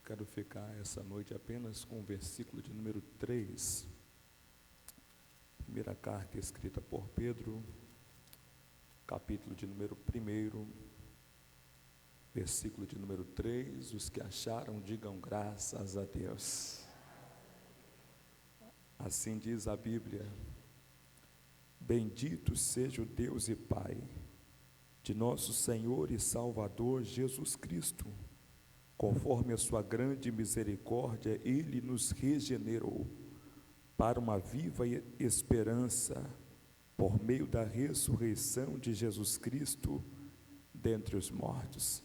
quero ficar essa noite apenas com o versículo de número 3. Primeira carta escrita por Pedro, capítulo de número 1, versículo de número 3. Os que acharam, digam graças a Deus. Assim diz a Bíblia: bendito seja o Deus e Pai de nosso Senhor e Salvador Jesus Cristo. Conforme a sua grande misericórdia, Ele nos regenerou para uma viva esperança, por meio da ressurreição de Jesus Cristo dentre os mortos.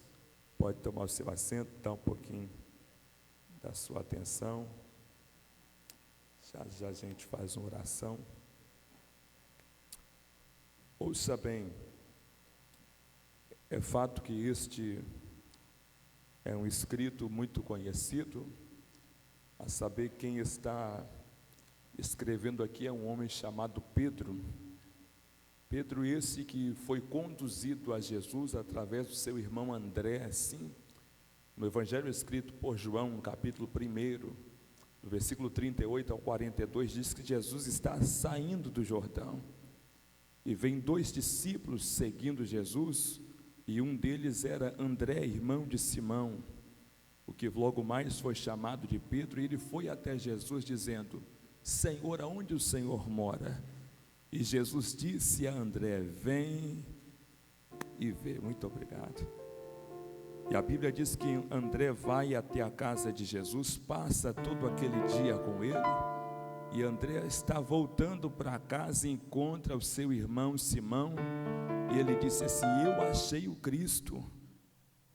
Pode tomar o seu assento, dar um pouquinho da sua atenção. Já a gente faz uma oração. Ouça bem, é fato que este é um escrito muito conhecido, a saber, quem está escrevendo aqui é um homem chamado Pedro. Pedro esse que foi conduzido a Jesus através do seu irmão André, assim, no Evangelho escrito por João, no capítulo 1, no versículo 38 ao 42, diz que Jesus está saindo do Jordão, e vem 2 discípulos seguindo Jesus, e um deles era André, irmão de Simão, o que logo mais foi chamado de Pedro, e ele foi até Jesus dizendo: Senhor, aonde o Senhor mora? E Jesus disse a André: vem e vê. Muito obrigado. E a Bíblia diz que André vai até a casa de Jesus, passa todo aquele dia com ele, e André está voltando para casa e encontra o seu irmão Simão, e ele disse assim: eu achei o Cristo.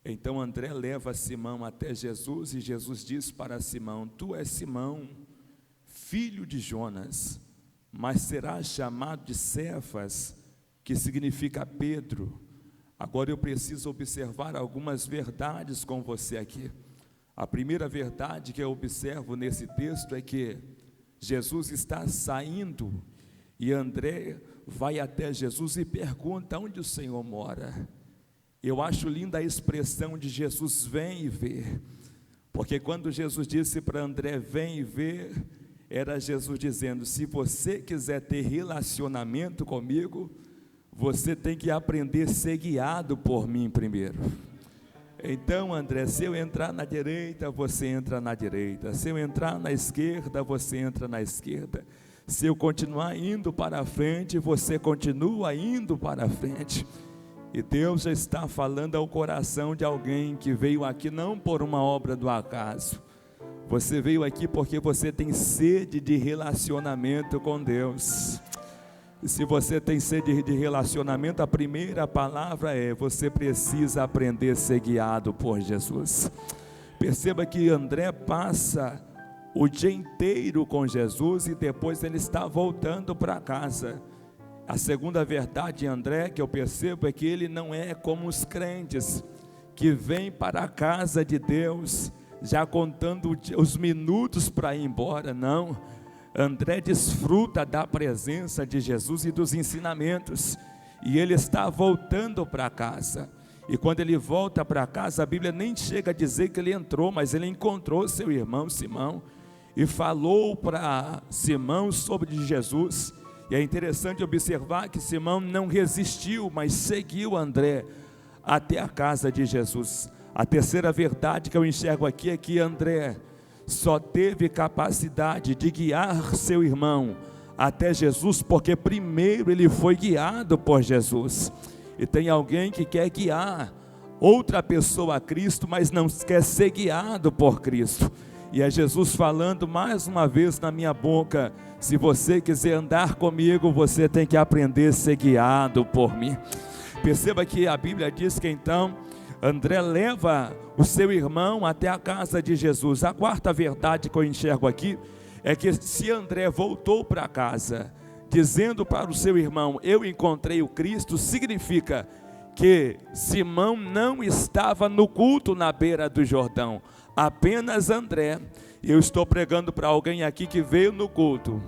Então André leva Simão até Jesus, e Jesus diz para Simão: tu és Simão, filho de Jonas, mas serás chamado de Cefas, que significa Pedro. Agora eu preciso observar algumas verdades com você aqui. A primeira verdade que eu observo nesse texto é que Jesus está saindo, e André vai até Jesus e pergunta: onde o Senhor mora? Eu acho linda a expressão de Jesus: vem e vê, porque quando Jesus disse para André: vem e vê, era Jesus dizendo: se você quiser ter relacionamento comigo, você tem que aprender a ser guiado por mim primeiro. Então, André, se eu entrar na direita, você entra na direita. Se eu entrar na esquerda, você entra na esquerda. Se eu continuar indo para a frente, você continua indo para a frente. E Deus já está falando ao coração de alguém que veio aqui não por uma obra do acaso. Você veio aqui porque você tem sede de relacionamento com Deus. E se você tem sede de relacionamento, a primeira palavra é: você precisa aprender a ser guiado por Jesus. Perceba que André passa o dia inteiro com Jesus e depois ele está voltando para casa. A segunda verdade de André que eu percebo é que ele não é como os crentes que vêm para a casa de Deus já contando os minutos para ir embora. Não, André desfruta da presença de Jesus e dos ensinamentos, e ele está voltando para casa. E quando ele volta para casa, a Bíblia nem chega a dizer que ele entrou, mas ele encontrou seu irmão Simão e falou para Simão sobre Jesus. E é interessante observar que Simão não resistiu, mas seguiu André até a casa de Jesus. A terceira verdade que eu enxergo aqui é que André só teve capacidade de guiar seu irmão até Jesus porque primeiro ele foi guiado por Jesus. E tem alguém que quer guiar outra pessoa a Cristo, mas não quer ser guiado por Cristo. E é Jesus falando mais uma vez na minha boca: se você quiser andar comigo, você tem que aprender a ser guiado por mim. Perceba que a Bíblia diz que então André leva o seu irmão até a casa de Jesus. A quarta verdade que eu enxergo aqui é que se André voltou para casa dizendo para o seu irmão: eu encontrei o Cristo, significa que Simão não estava no culto na beira do Jordão, apenas André. Eu estou pregando para alguém aqui que veio no culto,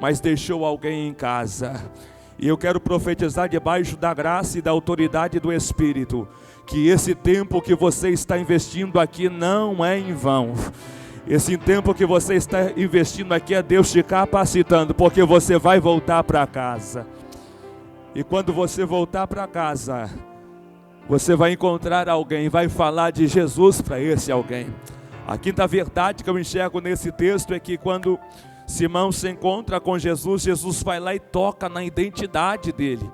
mas deixou alguém em casa. E eu quero profetizar debaixo da graça e da autoridade do Espírito, que esse tempo que você está investindo aqui não é em vão. Esse tempo que você está investindo aqui é Deus te capacitando, porque você vai voltar para casa. E quando você voltar para casa, você vai encontrar alguém, vai falar de Jesus para esse alguém. A quinta verdade que eu enxergo nesse texto é que quando Simão se encontra com Jesus, Jesus vai lá e toca na identidade dele.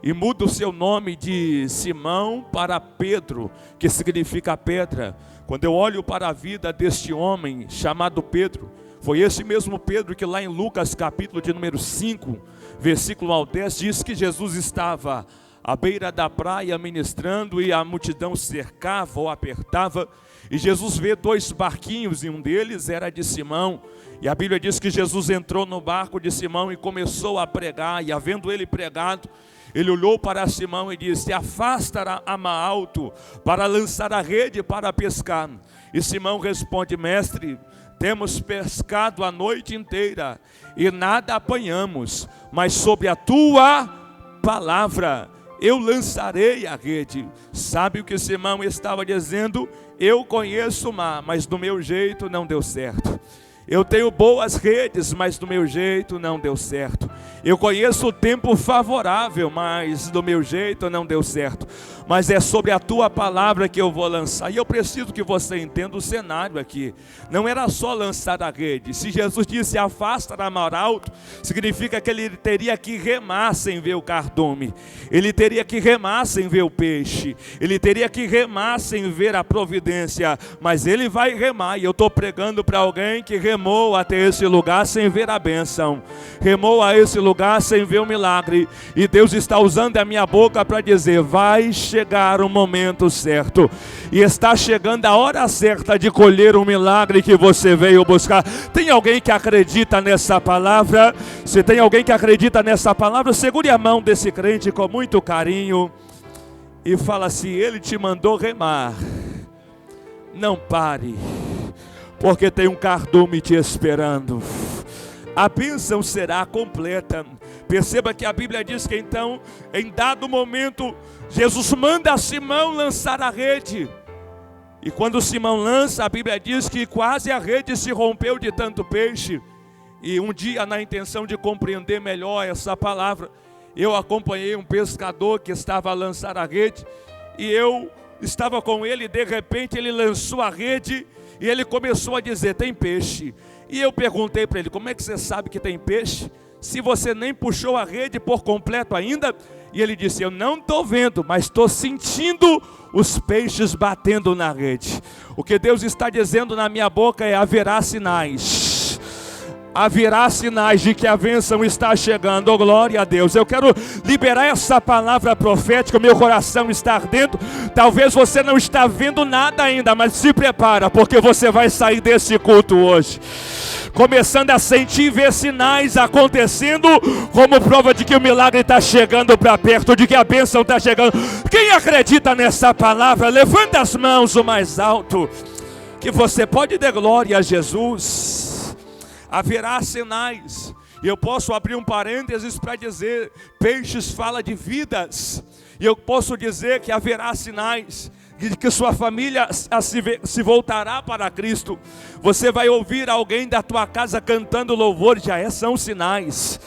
E muda o seu nome de Simão para Pedro, que significa pedra. Quando eu olho para a vida deste homem chamado Pedro, foi esse mesmo Pedro que lá em Lucas capítulo de número 5, versículo ao 10, diz que Jesus estava à beira da praia ministrando e a multidão cercava ou apertava. E Jesus vê 2 barquinhos e um deles era de Simão. E a Bíblia diz que Jesus entrou no barco de Simão e começou a pregar. E havendo ele pregado, ele olhou para Simão e disse: afasta a mar alto para lançar a rede para pescar. E Simão responde: mestre, temos pescado a noite inteira e nada apanhamos, mas sob a tua palavra eu lançarei a rede. Sabe o que Simão estava dizendo? Eu conheço o mar, mas do meu jeito não deu certo. Eu tenho boas redes, mas do meu jeito não deu certo. Eu conheço o tempo favorável, mas do meu jeito não deu certo. Mas é sobre a tua palavra que eu vou lançar. E eu preciso que você entenda o cenário aqui. Não era só lançar a rede. Se Jesus disse afasta da mar alto, significa que ele teria que remar sem ver o cardume. Ele teria que remar sem ver o peixe. Ele teria que remar sem ver a providência. Mas ele vai remar. E eu estou pregando para alguém que remou até esse lugar sem ver a bênção. Remou a esse lugar sem ver o milagre. E Deus está usando a minha boca para dizer: vai chegar o momento certo. E está chegando a hora certa de colher o milagre que você veio buscar. Tem alguém que acredita nessa palavra? Se tem alguém que acredita nessa palavra, segure a mão desse crente com muito carinho e fala assim: ele te mandou remar, não pare, porque tem um cardume te esperando. A bênção será completa. Perceba que a Bíblia diz que então, em dado momento, Jesus manda Simão lançar a rede. E quando Simão lança, a Bíblia diz que quase a rede se rompeu de tanto peixe. E um dia, na intenção de compreender melhor essa palavra, eu acompanhei um pescador que estava a lançar a rede. E eu estava com ele, e de repente ele lançou a rede e ele começou a dizer: tem peixe. E eu perguntei para ele: como é que você sabe que tem peixe, se você nem puxou a rede por completo ainda? E ele disse: eu não estou vendo, mas estou sentindo os peixes batendo na rede. O que Deus está dizendo na minha boca é: haverá sinais. Haverá sinais de que a bênção está chegando. Oh, glória a Deus. Eu quero liberar essa palavra profética. Meu coração está ardendo. Talvez você não está vendo nada ainda, mas se prepara, porque você vai sair desse culto hoje começando a sentir e ver sinais acontecendo, como prova de que o milagre está chegando para perto, de que a bênção está chegando. Quem acredita nessa palavra, levanta as mãos o mais alto, que você pode dar glória a Jesus. Haverá sinais. E eu posso abrir um parênteses para dizer: peixes fala de vidas. E eu posso dizer que haverá sinais de que sua família se voltará para Cristo. Você vai ouvir alguém da tua casa cantando louvor, já são sinais.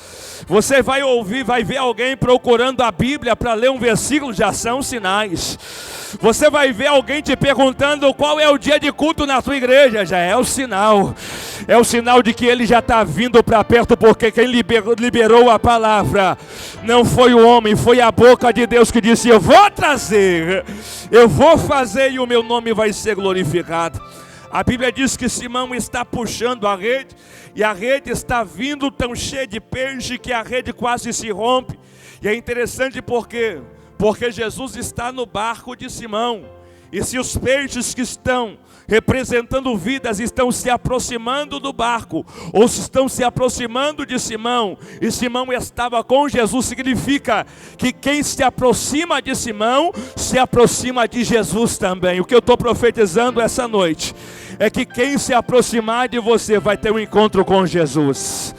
Você vai ouvir, vai ver alguém procurando a Bíblia para ler um versículo, já são sinais. Você vai ver alguém te perguntando qual é o dia de culto na tua igreja, já é o sinal. É o sinal de que ele já está vindo para perto, porque quem liberou a palavra não foi o homem, foi a boca de Deus que disse: eu vou trazer, eu vou fazer e o meu nome vai ser glorificado. A Bíblia diz que Simão está puxando a rede, e a rede está vindo tão cheia de peixe que a rede quase se rompe. E é interessante porque Jesus está no barco de Simão. E se os peixes que estão representando vidas estão se aproximando do barco, ou se estão se aproximando de Simão, e Simão estava com Jesus, significa que quem se aproxima de Simão, se aproxima de Jesus também. O que eu estou profetizando essa noite é que quem se aproximar de você vai ter um encontro com Jesus.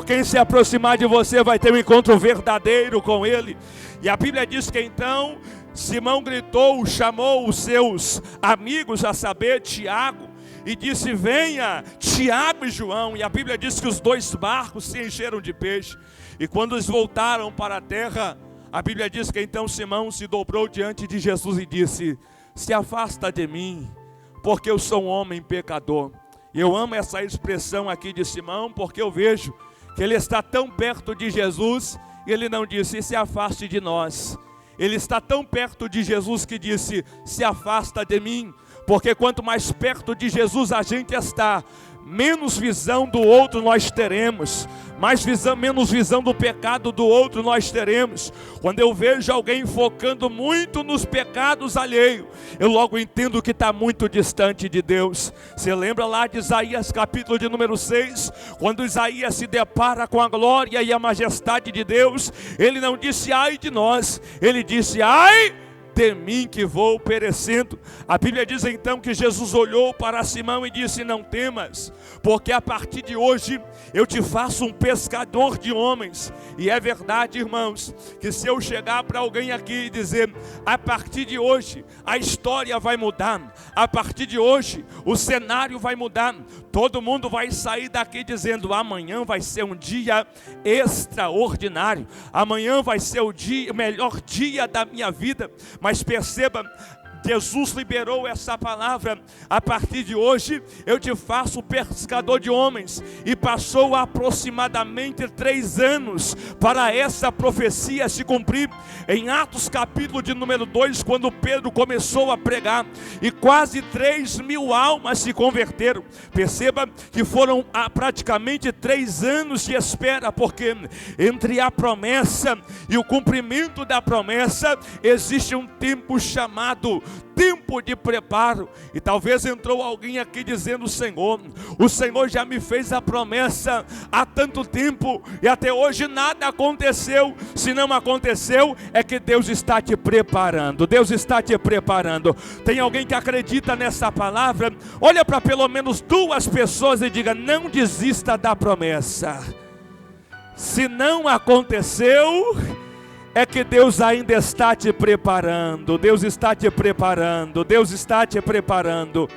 Quem se aproximar de você vai ter um encontro verdadeiro com Ele. E a Bíblia diz que então Simão gritou, chamou os seus amigos, a saber, Tiago, e disse: venha, Tiago e João. E a Bíblia diz que os 2 barcos se encheram de peixe. E quando eles voltaram para a terra, a Bíblia diz que então Simão se dobrou diante de Jesus e disse: se afasta de mim, porque eu sou um homem pecador. E eu amo essa expressão aqui de Simão, porque eu vejo que ele está tão perto de Jesus, e ele não disse: se afaste de nós. Ele está tão perto de Jesus que disse: se afasta de mim. Porque quanto mais perto de Jesus a gente está, menos visão do outro nós teremos, menos visão do pecado do outro nós teremos. Quando eu vejo alguém focando muito nos pecados alheios, eu logo entendo que está muito distante de Deus. Você lembra lá de Isaías capítulo de número 6, quando Isaías se depara com a glória e a majestade de Deus, ele não disse ai de nós, ele disse ai de mim que vou perecendo. A Bíblia diz então que Jesus olhou para Simão e disse: não temas, porque a partir de hoje eu te faço um pescador de homens. E é verdade, irmãos, que se eu chegar para alguém aqui e dizer: a partir de hoje a história vai mudar, a partir de hoje o cenário vai mudar, todo mundo vai sair daqui dizendo: amanhã vai ser um dia extraordinário, amanhã vai ser o melhor dia da minha vida. Mas perceba, Jesus liberou essa palavra: a partir de hoje eu te faço pescador de homens. E passou aproximadamente 3 anos para essa profecia se cumprir. Em Atos capítulo de número 2, quando Pedro começou a pregar, e quase 3.000 almas se converteram. Perceba que foram praticamente 3 anos de espera, porque entre a promessa e o cumprimento da promessa existe um tempo chamado tempo de preparo. E talvez entrou alguém aqui dizendo: Senhor, o Senhor já me fez a promessa há tanto tempo e até hoje nada aconteceu. Se não aconteceu, é que Deus está te preparando. Deus está te preparando. Tem alguém que acredita nessa palavra? Olha para pelo menos 2 pessoas e diga: não desista da promessa. Se não aconteceu, é que Deus ainda está te preparando. Deus está te preparando. Deus está te preparando.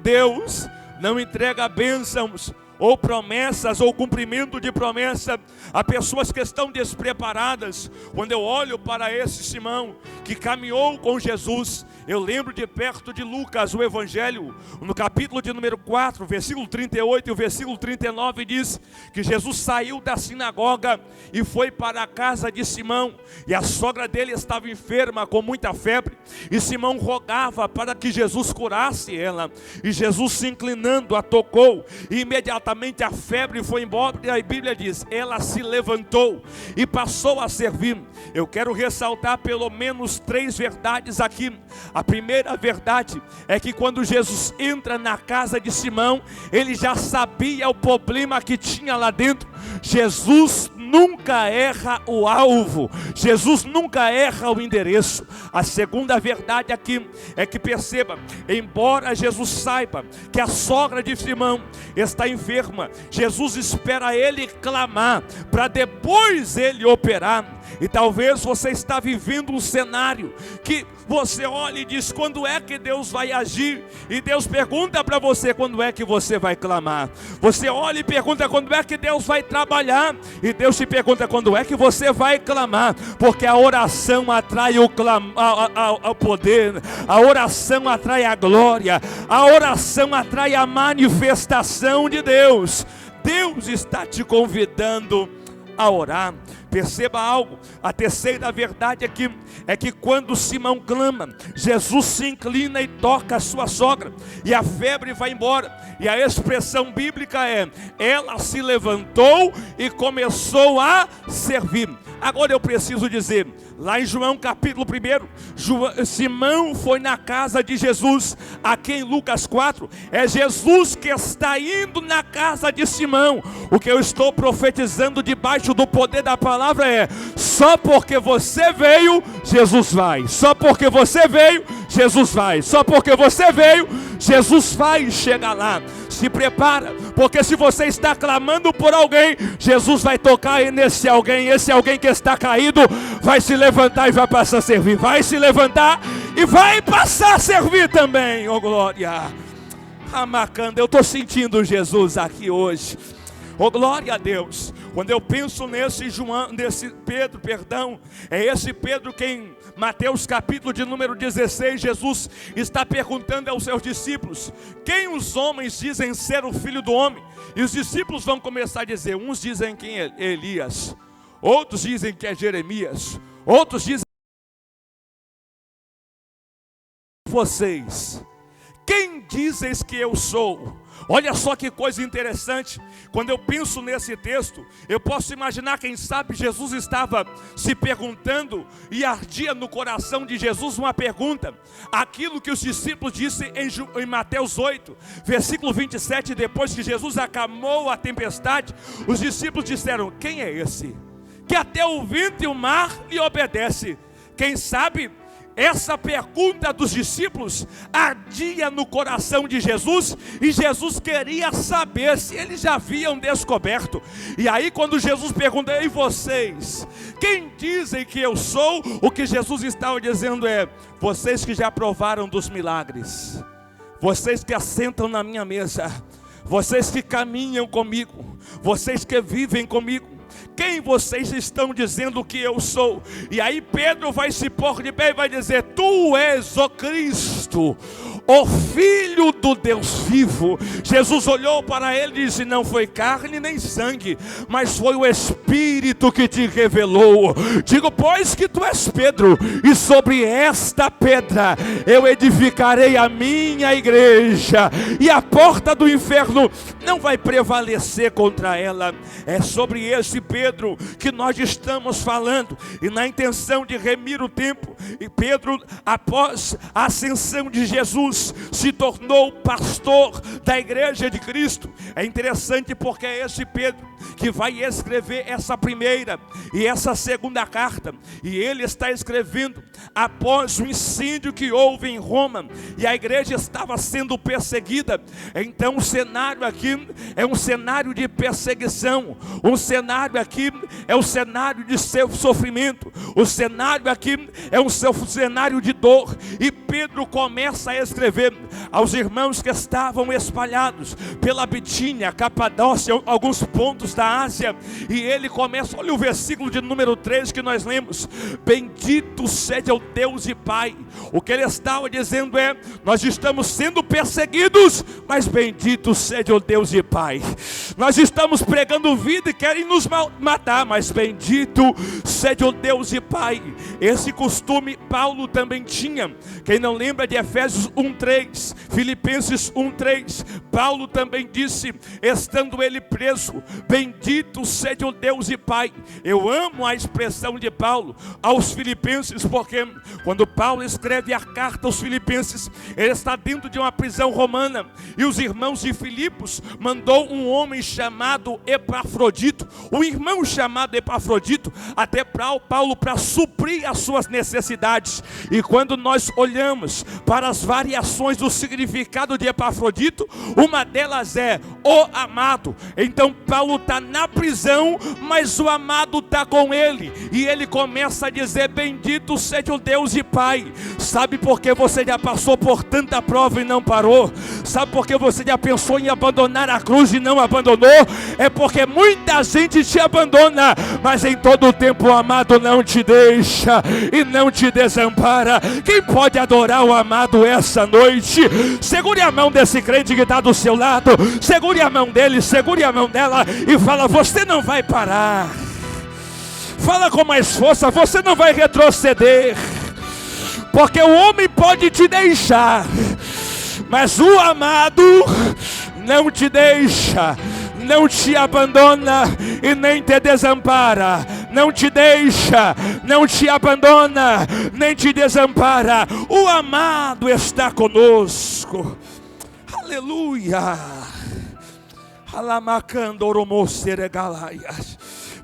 Deus não entrega bênçãos ou promessas, ou cumprimento de promessa a pessoas que estão despreparadas. Quando eu olho para esse Simão que caminhou com Jesus, eu lembro de perto de Lucas, o Evangelho, no capítulo de número 4, versículo 38 e o versículo 39 diz que Jesus saiu da sinagoga e foi para a casa de Simão, e a sogra dele estava enferma com muita febre, e Simão rogava para que Jesus curasse ela, e Jesus, se inclinando, a tocou, e imediatamente a febre foi embora. E a Bíblia diz: ela se levantou e passou a servir. Eu quero ressaltar pelo menos 3 verdades aqui. A primeira verdade é que quando Jesus entra na casa de Simão, ele já sabia o problema que tinha lá dentro. Jesus nunca erra o alvo, Jesus nunca erra o endereço. A segunda verdade aqui é que, perceba, embora Jesus saiba que a sogra de Simão está enferma, Jesus espera ele clamar para depois ele operar. E talvez você está vivendo um cenário que você olha e diz: quando é que Deus vai agir? E Deus pergunta para você: quando é que você vai clamar? Você olha e pergunta: quando é que Deus vai trabalhar? E Deus te pergunta: quando é que você vai clamar? Porque a oração atrai o poder, a oração atrai a glória, a oração atrai a manifestação de Deus. Deus está te convidando a orar. Perceba algo, a terceira verdade aqui é que quando Simão clama, Jesus se inclina e toca a sua sogra, e a febre vai embora. E a expressão bíblica é: ela se levantou e começou a servir. Agora eu preciso dizer, lá em João capítulo 1, Simão foi na casa de Jesus. Aqui em Lucas 4, é Jesus que está indo na casa de Simão. O que eu estou profetizando debaixo do poder da palavra é: só porque você veio, Jesus vai. Só porque você veio, Jesus vai. Só porque você veio, Jesus vai chegar lá. Se prepara, porque se você está clamando por alguém, Jesus vai tocar nesse alguém. Esse alguém que está caído vai se levantar e vai passar a servir. Vai se levantar e vai passar a servir também. Oh glória! Amacanda, eu estou sentindo Jesus aqui hoje. Oh glória a Deus. Quando eu penso nesse Pedro, é esse Pedro que em Mateus capítulo de número 16, Jesus está perguntando aos seus discípulos: quem os homens dizem ser o Filho do Homem? E os discípulos vão começar a dizer, uns dizem que é Elias, outros dizem que é Jeremias, outros dizem vocês. Quem dizes que eu sou? Olha só que coisa interessante. Quando eu penso nesse texto, eu posso imaginar, quem sabe Jesus estava se perguntando, e ardia no coração de Jesus uma pergunta. Aquilo que os discípulos disseram em Mateus 8, versículo 27, depois que Jesus acalmou a tempestade, os discípulos disseram: quem é esse? Que até o vento e o mar lhe obedecem. Quem sabe essa pergunta dos discípulos ardia no coração de Jesus, e Jesus queria saber se eles já haviam descoberto. E aí quando Jesus pergunta: e vocês, quem dizem que eu sou? O que Jesus estava dizendo é: vocês que já provaram dos milagres, vocês que assentam na minha mesa, vocês que caminham comigo, vocês que vivem comigo, quem vocês estão dizendo que eu sou? E aí Pedro vai se pôr de pé e vai dizer: tu és o Cristo, o Filho do Deus vivo. Jesus olhou para ele e disse: não foi carne nem sangue, mas foi o Espírito que te revelou. Digo, pois, que tu és Pedro, e sobre esta pedra eu edificarei a minha igreja, e a porta do inferno não vai prevalecer contra ela. É sobre esse Pedro que nós estamos falando, e na intenção de remir o tempo. E Pedro, após a ascensão de Jesus, se tornou pastor da igreja de Cristo. É interessante porque é esse Pedro que vai escrever essa primeira e essa segunda carta, e ele está escrevendo após o incêndio que houve em Roma, e a igreja estava sendo perseguida. Então o cenário aqui é um cenário de perseguição, o cenário aqui é um cenário de seu sofrimento, o cenário aqui é um cenário de dor. E Pedro começa a escrever aos irmãos que estavam espalhados pela Bitínia, Capadócia, alguns pontos da Ásia, e ele começa, olha o versículo de número 3 que nós lemos: bendito seja o Deus e Pai. O que ele estava dizendo é: nós estamos sendo perseguidos, mas bendito seja o Deus e Pai. Nós estamos pregando vida e querem nos matar, mas bendito seja o Deus e Pai. Esse costume Paulo também tinha. Quem não lembra de Efésios 1:3, Filipenses 1:3, Paulo também disse, estando ele preso: bendito seja o Deus e Pai. Eu amo a expressão de Paulo aos Filipenses, porque quando Paulo escreve a carta aos Filipenses, ele está dentro de uma prisão romana, e os irmãos de Filipos mandou um homem chamado Epafrodito, um irmão chamado Epafrodito, até Paulo para suprir as suas necessidades. E quando nós olhamos para as variações do significado de Epafrodito, uma delas é o amado. Então Paulo está na prisão, mas o amado está com ele, e ele começa a dizer: bendito seja o Deus e Pai. Sabe por que você já passou por tanta prova e não parou? Sabe por que você já pensou em abandonar a cruz e não abandonou? É porque muita gente te abandona, mas em todo o tempo o amado não te deixa e não te desampara. Quem pode adorar o amado essa noite? Segure a mão desse crente que está do seu lado, segure a mão dele, segure a mão dela e fala: você não vai parar. Fala com mais força: você não vai retroceder, porque o homem pode te deixar, mas o amado não te deixa, não te abandona e nem te desampara. Não te deixa, não te abandona, nem te desampara. O amado está conosco. Aleluia.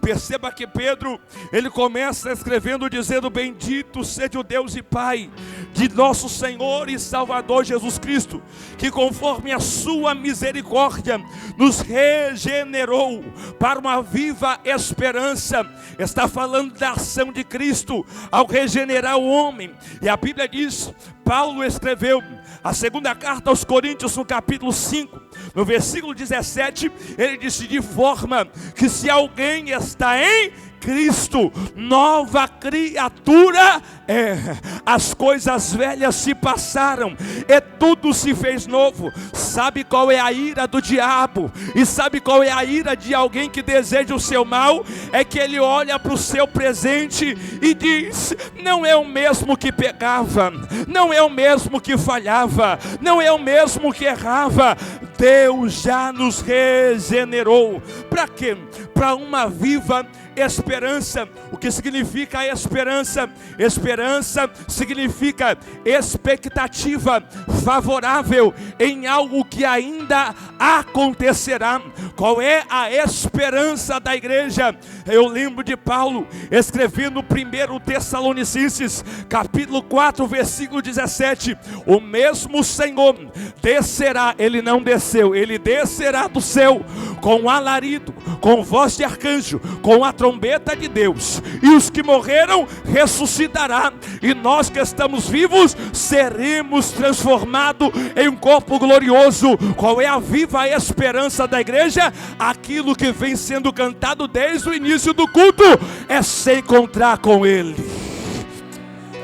Perceba que Pedro, ele começa escrevendo dizendo: bendito seja o Deus e Pai de nosso Senhor e Salvador Jesus Cristo, que conforme a sua misericórdia nos regenerou para uma viva esperança. Está falando da ação de Cristo ao regenerar o homem. E a Bíblia diz, Paulo escreveu a segunda carta aos Coríntios, no capítulo 5, no versículo 17, ele disse: de forma que se alguém está em Cristo, nova criatura é. As coisas velhas se passaram e tudo se fez novo. Sabe qual é a ira do diabo? E sabe qual é a ira de alguém que deseja o seu mal? É que ele olha para o seu presente e diz: não é o mesmo que pecava, não é o mesmo que falhava, não é o mesmo que errava. Deus já nos regenerou. Para quê? Para uma viva esperança. O que significa esperança? Esperança significa expectativa favorável em algo que ainda acontecerá. Qual é a esperança da igreja? Eu lembro de Paulo escrevendo 1 Tessalonicenses, capítulo 4, versículo 17: o mesmo Senhor descerá, ele não desceu, ele descerá do céu com alarido, com voz de arcanjo, com a trombeta de Deus, e os que morreram ressuscitará, e nós que estamos vivos seremos transformados em um corpo glorioso. Qual é a viva esperança da igreja? Aquilo que vem sendo cantado desde o início do culto: é se encontrar com Ele,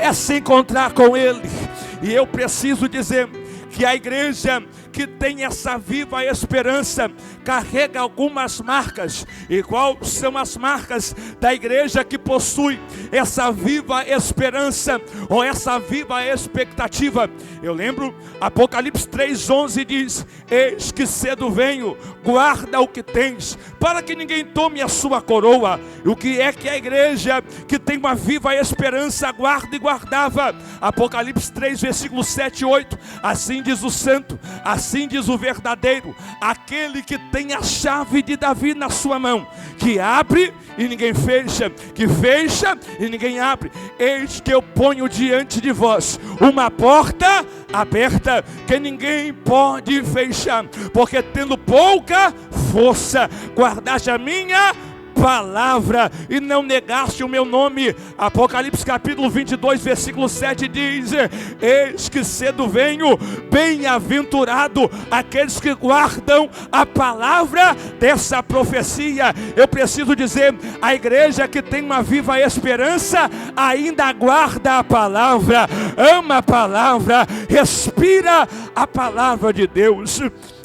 é se encontrar com Ele. E eu preciso dizer que a igreja que tem essa viva esperança carrega algumas marcas. E quais são as marcas da igreja que possui essa viva esperança ou essa viva expectativa? Eu lembro, Apocalipse 3:11 diz: eis que cedo venho, guarda o que tens, para que ninguém tome a sua coroa. E o que é que a igreja que tem uma viva esperança guarda e guardava? Apocalipse 3, versículo 7 e 8: assim diz o santo, assim diz o verdadeiro, aquele que tem a chave de Davi na sua mão, que abre e ninguém fecha, que fecha e ninguém abre. Eis que eu ponho diante de vós uma porta aberta, que ninguém pode fechar, porque tendo pouca força, guardaste a minha palavra e não negaste o meu nome. Apocalipse capítulo 22, versículo 7 diz: eis que cedo venho, bem-aventurado aqueles que guardam a palavra dessa profecia. Eu preciso dizer, a igreja que tem uma viva esperança ainda guarda a palavra, ama a palavra, respira a palavra de Deus.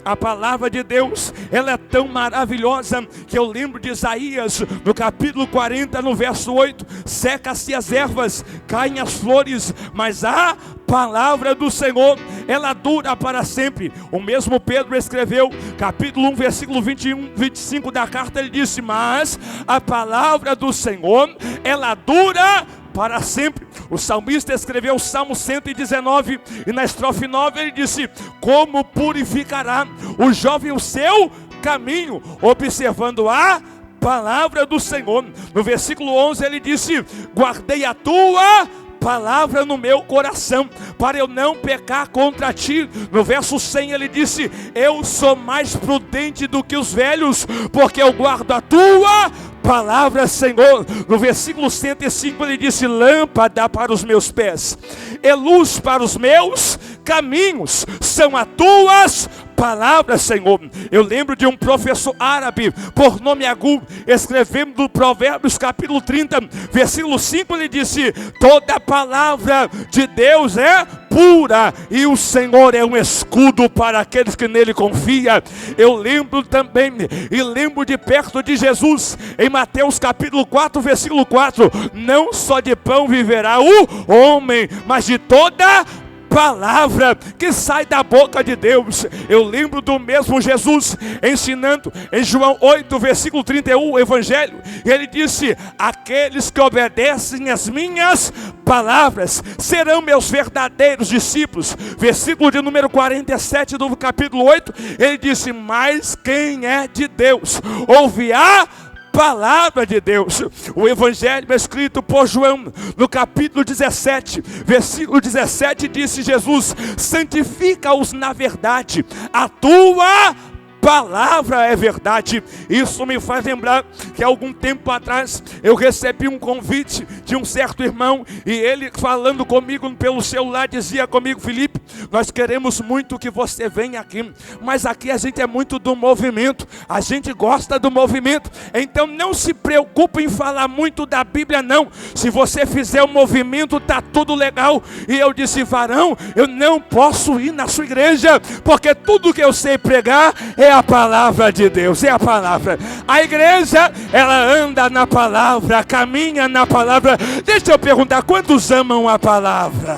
A palavra de Deus, ela é tão maravilhosa que eu lembro de Isaías, no capítulo 40, no verso 8: seca-se as ervas, caem as flores, mas a palavra do Senhor, ela dura para sempre. O mesmo Pedro escreveu, capítulo 1, versículo 21, 25 da carta, ele disse: mas a palavra do Senhor, ela dura para sempre. O salmista escreveu o Salmo 119, e na estrofe 9 ele disse: como purificará o jovem o seu caminho, observando a palavra do Senhor. No versículo 11 ele disse: guardei a tua palavra no meu coração, para eu não pecar contra ti. No verso 100 ele disse: eu sou mais prudente do que os velhos, porque eu guardo a tua palavra, Senhor. No versículo 105 ele disse: lâmpada para os meus pés e luz para os meus caminhos são as tuas palavras, Senhor. Eu lembro de um professor árabe por nome Agu, escrevendo Provérbios capítulo 30, versículo 5, ele disse: toda palavra de Deus é pura, e o Senhor é um escudo para aqueles que nele confiam. Eu lembro também, e lembro de perto de Jesus, em Mateus capítulo 4, versículo 4: não só de pão viverá o homem, mas de toda palavra que sai da boca de Deus. Eu lembro do mesmo Jesus ensinando em João 8, versículo 31, o evangelho, e ele disse: aqueles que obedecem as minhas palavras serão meus verdadeiros discípulos. Versículo de número 47 do capítulo 8, ele disse: mas quem é de Deus ouve a palavra de Deus. O evangelho escrito por João, no capítulo 17, versículo 17, disse Jesus: santifica-os na verdade, a tua palavra é verdade. Isso me faz lembrar que há algum tempo atrás eu recebi um convite de um certo irmão, e ele falando comigo pelo celular dizia comigo: Felipe, nós queremos muito que você venha aqui, mas aqui a gente é muito do movimento, a gente gosta do movimento, então não se preocupe em falar muito da Bíblia não, se você fizer o movimento tá tudo legal. E eu disse: varão, eu não posso ir na sua igreja, porque tudo que eu sei pregar é a palavra de Deus, é a palavra. A igreja, ela anda na palavra, caminha na palavra. Deixa eu perguntar, quantos amam a palavra?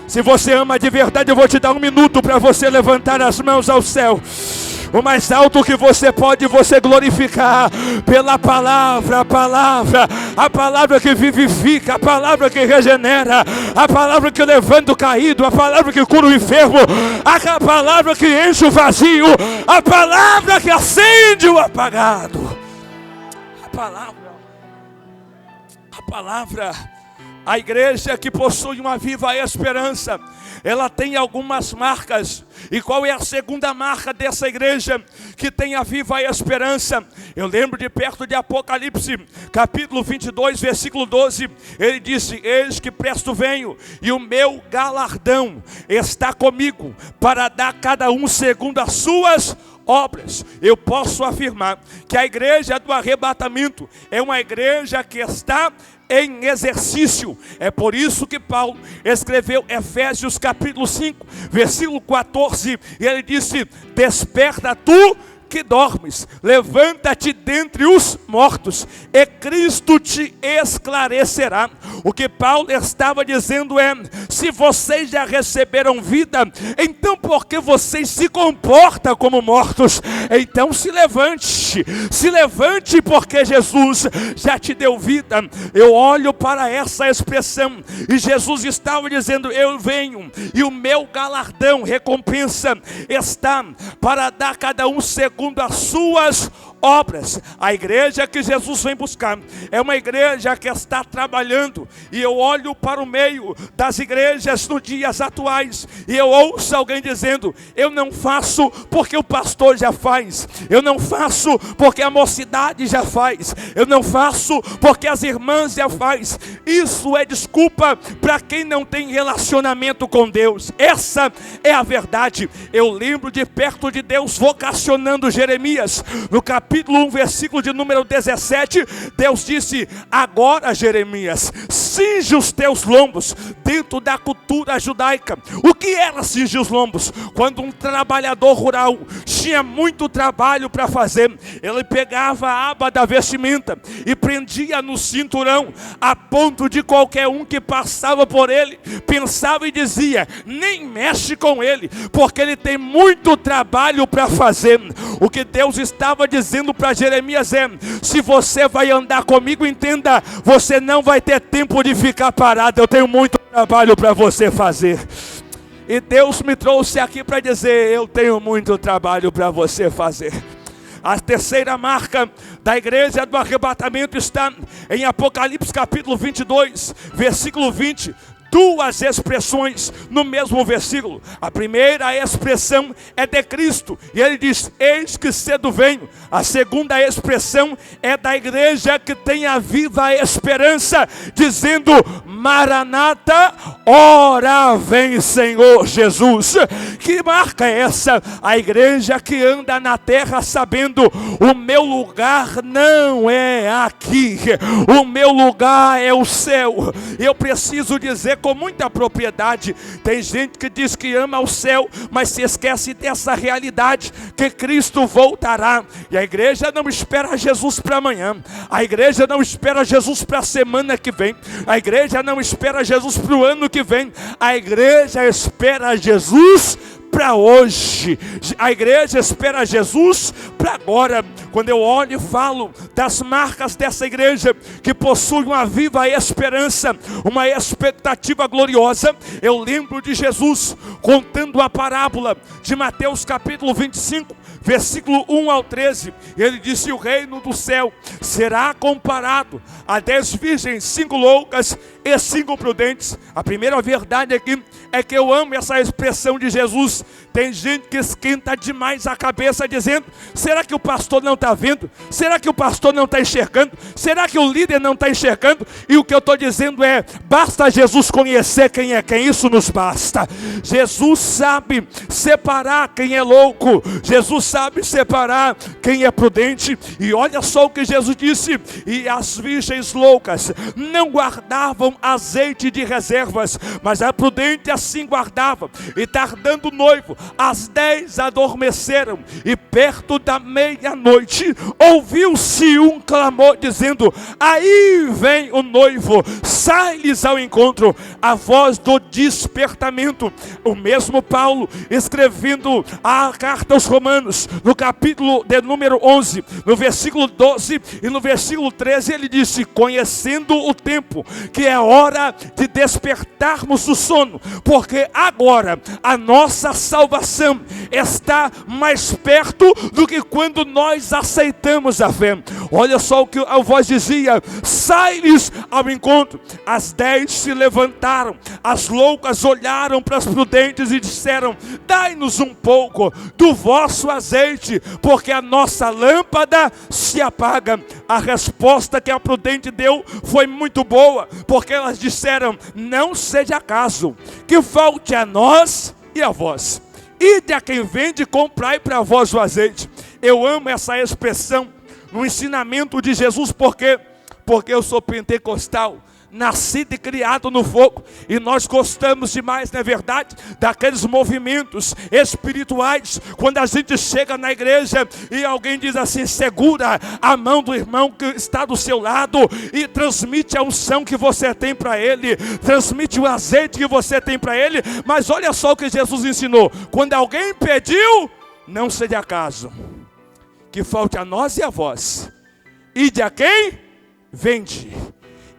Se você ama de verdade, eu vou te dar 1 minuto para você levantar as mãos ao céu. O mais alto que você pode, você glorificar pela palavra, a palavra que vivifica, a palavra que regenera, a palavra que levanta o caído, a palavra que cura o enfermo, a palavra que enche o vazio, a palavra que acende o apagado. A palavra. A igreja que possui uma viva esperança, ela tem algumas marcas. E qual é a segunda marca dessa igreja que tem a viva esperança? Eu lembro de perto de Apocalipse, capítulo 22, versículo 12. Ele disse: eis que presto venho, e o meu galardão está comigo, para dar a cada um segundo as suas obras. Eu posso afirmar que a igreja do arrebatamento é uma igreja que está em exercício. É por isso que Paulo escreveu Efésios capítulo 5, versículo 14, e ele disse: desperta tu que dormes, levanta-te dentre os mortos, e Cristo te esclarecerá. O que Paulo estava dizendo é: se vocês já receberam vida, então por que vocês se comportam como mortos? Então se levante, porque Jesus já te deu vida. Eu olho para essa expressão, e Jesus estava dizendo: eu venho, e o meu galardão, recompensa, está para dar a cada um segundo as suas obras. A igreja que Jesus vem buscar é uma igreja que está trabalhando. E eu olho para o meio das igrejas nos dias atuais, e eu ouço alguém dizendo: eu não faço porque o pastor já faz, eu não faço porque a mocidade já faz, eu não faço porque as irmãs já faz. Isso é desculpa para quem não tem relacionamento com Deus. Essa é a verdade. Eu lembro de perto de Deus vocacionando Jeremias, no capítulo 1, versículo de número 17, Deus disse: agora, Jeremias, cinge os teus lombos. Dentro da cultura judaica, o que era cingir os lombos? Quando um trabalhador rural tinha muito trabalho para fazer, ele pegava a aba da vestimenta e prendia no cinturão, a ponto de qualquer um que passava por ele pensava e dizia: nem mexe com ele, porque ele tem muito trabalho para fazer. O que Deus estava dizendo para Jeremias é: se você vai andar comigo, entenda, você não vai ter tempo de ficar parado, eu tenho muito trabalho para você fazer. E Deus me trouxe aqui para dizer: eu tenho muito trabalho para você fazer. A terceira marca da igreja do arrebatamento está em Apocalipse capítulo 22, versículo 20. Duas expressões no mesmo versículo. A primeira expressão é de Cristo, e ele diz: eis que cedo venho. A segunda expressão é da igreja que tem a viva esperança, dizendo: Maranata, ora vem Senhor Jesus. Que marca é essa? A igreja que anda na terra sabendo: o meu lugar não é aqui, o meu lugar é o céu. Eu preciso dizer com muita propriedade: tem gente que diz que ama o céu, mas se esquece dessa realidade, que Cristo voltará. E a igreja não espera Jesus para amanhã, a igreja não espera Jesus para a semana que vem, a igreja não espera Jesus para o ano que vem, a igreja espera Jesus para hoje. A igreja espera Jesus para agora. Quando eu olho e falo das marcas dessa igreja que possui uma viva esperança, uma expectativa gloriosa, eu lembro de Jesus contando a parábola de Mateus capítulo 25, versículo 1 ao 13, ele disse: o reino do céu será comparado a 10 virgens, 5 loucas e 5 prudentes. A primeira verdade aqui é que eu amo essa expressão de Jesus. Tem gente que esquenta demais a cabeça dizendo: será que o pastor não está vendo? Será que o pastor não está enxergando? Será que o líder não está enxergando? E o que eu estou dizendo é: basta Jesus conhecer quem é quem, isso nos basta. Jesus sabe separar quem é louco, Jesus sabe separar quem é prudente. E olha só o que Jesus disse: e as virgens loucas não guardavam azeite de reservas, mas a prudente assim guardava. E tardando o noivo, as 10 adormeceram, e perto da meia-noite ouviu-se um clamor dizendo: aí vem o noivo, sai-lhes ao encontro. A voz do despertamento. O mesmo Paulo, escrevendo a carta aos Romanos, no capítulo de número 11, no versículo 12 e no versículo 13, ele disse: conhecendo o tempo, que é hora de despertarmos do sono, porque agora a nossa salvação está mais perto do que quando nós aceitamos a fé. Olha só o que a voz dizia: sai-lhes ao encontro. As 10 se levantaram, as loucas olharam para as prudentes e disseram: dai-nos um pouco do vosso azeite, porque a nossa lâmpada se apaga. A resposta que a prudente deu foi muito boa, porque elas disseram: não seja caso que falte a nós e a vós. Ide a quem vende, comprai para vós o azeite. Eu amo essa expressão no ensinamento de Jesus, porque eu sou pentecostal, nascido e criado no fogo, e nós gostamos demais, não é verdade, daqueles movimentos espirituais. Quando a gente chega na igreja e alguém diz assim: segura a mão do irmão que está do seu lado e transmite a unção que você tem para ele, transmite o azeite que você tem para ele. Mas olha só o que Jesus ensinou: quando alguém pediu, não seja caso que falte a nós e a vós. Ide a quem vende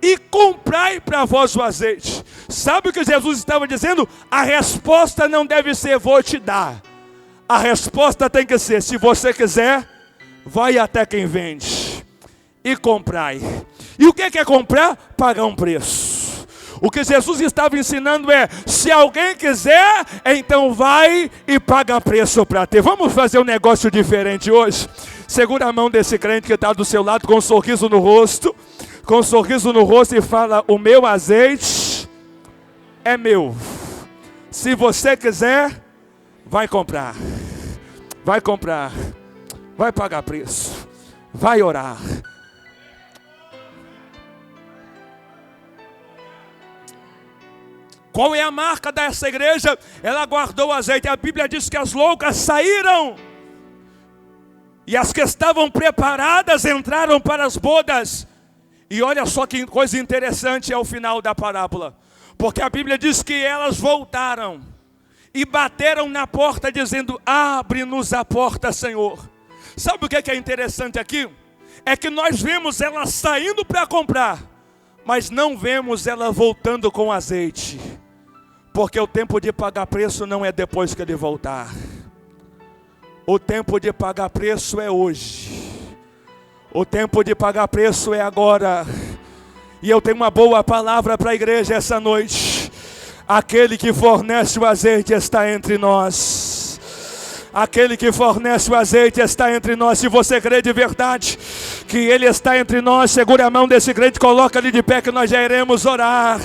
e comprai para vós o azeite. Sabe o que Jesus estava dizendo? A resposta não deve ser: vou te dar. A resposta tem que ser: se você quiser, vai até quem vende e comprai. E o que é comprar? Pagar um preço. O que Jesus estava ensinando é: se alguém quiser, então vai e paga preço para ter. Vamos fazer um negócio diferente hoje. Segura a mão desse crente que está do seu lado com um sorriso no rosto. Com um sorriso no rosto e fala: o meu azeite é meu. Se você quiser, vai comprar. Vai comprar. Vai pagar preço. Vai orar. Qual é a marca dessa igreja? Ela guardou o azeite. A Bíblia diz que as loucas saíram, e as que estavam preparadas entraram para as bodas. E olha só que coisa interessante é o final da parábola, porque a Bíblia diz que elas voltaram e bateram na porta dizendo: abre-nos a porta, Senhor. Sabe o que é interessante aqui? É que nós vemos ela saindo para comprar, mas não vemos ela voltando com azeite, porque o tempo de pagar preço não é depois que ele voltar. O tempo de pagar preço é hoje. O tempo de pagar preço é agora. E eu tenho uma boa palavra para a igreja essa noite. Aquele que fornece o azeite está entre nós. Aquele que fornece o azeite está entre nós. Se você crê de verdade que Ele está entre nós, segura a mão desse crente, coloca ele de pé, que nós já iremos orar.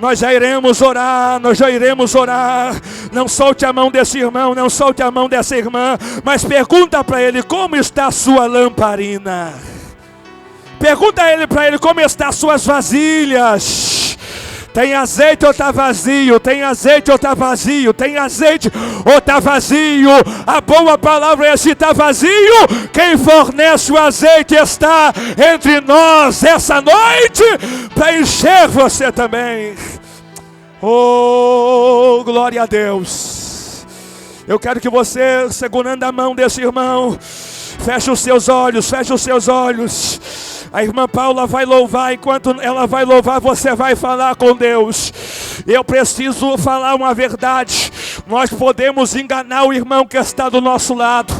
Nós já iremos orar, nós já iremos orar. Não solte a mão desse irmão, não solte a mão dessa irmã, mas pergunta para ele: como está a sua lamparina? Pergunta para ele como está as suas vasilhas. Tem azeite ou está vazio? Tem azeite ou está vazio? Tem azeite ou está vazio? A boa palavra é: se está vazio, quem fornece o azeite está entre nós essa noite para encher você também. Oh, glória a Deus. Eu quero que você, segurando a mão desse irmão, feche os seus olhos, feche os seus olhos. A irmã Paula vai louvar. Enquanto ela vai louvar, você vai falar com Deus. Eu preciso falar uma verdade. Nós podemos enganar o irmão que está do nosso lado.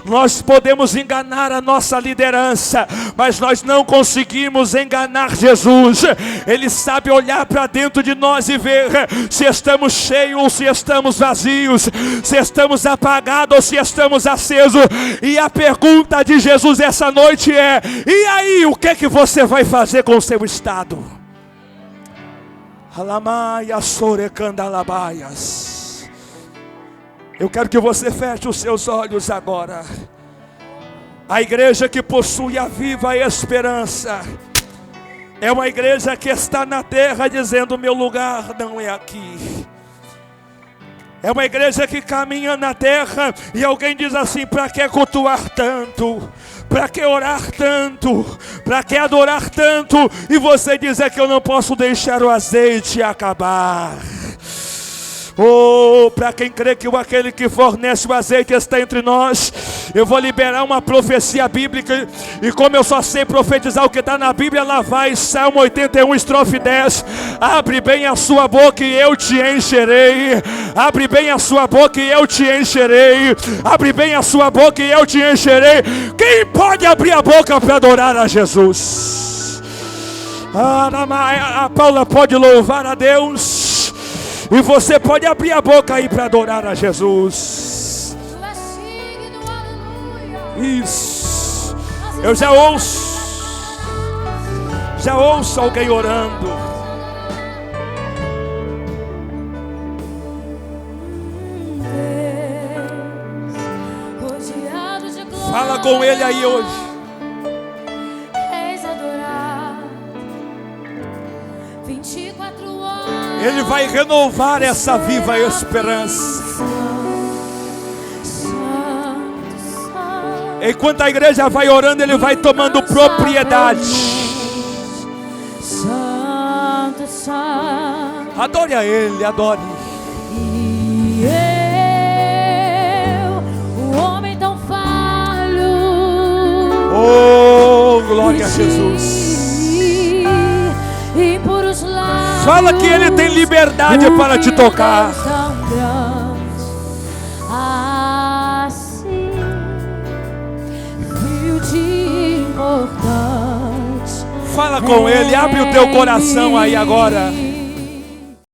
Nós podemos enganar a nossa liderança, mas nós não conseguimos enganar Jesus. Ele sabe olhar para dentro de nós e ver se estamos cheios ou se estamos vazios, se estamos apagados ou se estamos acesos. E a pergunta de Jesus essa noite é: e aí, o que é que você vai fazer com o seu estado? Eu quero que você feche os seus olhos agora. A igreja que possui a viva esperança é uma igreja que está na terra dizendo: meu lugar não é aqui. É uma igreja que caminha na terra e alguém diz assim: para que cultuar tanto? Para que orar tanto? Para que adorar tanto? E você diz: é que eu não posso deixar o azeite acabar. Oh, para quem crê que aquele que fornece o azeite está entre nós, eu vou liberar uma profecia bíblica. E como eu só sei profetizar o que está na Bíblia, lá vai Salmo 81, estrofe 10. Abre bem a sua boca e eu te encherei. Abre bem a sua boca e eu te encherei. Abre bem a sua boca e eu te encherei. Quem pode abrir a boca para adorar a Jesus? A Paula pode louvar a Deus. E você pode abrir a boca aí para adorar a Jesus. Isso. Eu já ouço alguém orando. Fala com ele aí hoje. Ele vai renovar essa viva esperança. Enquanto a igreja vai orando, ele vai tomando propriedade. Adore a ele, adore. E eu, o homem tão falho. Oh, glória a Jesus. Fala que ele tem liberdade para te tocar. Fala com ele, abre o teu coração aí agora.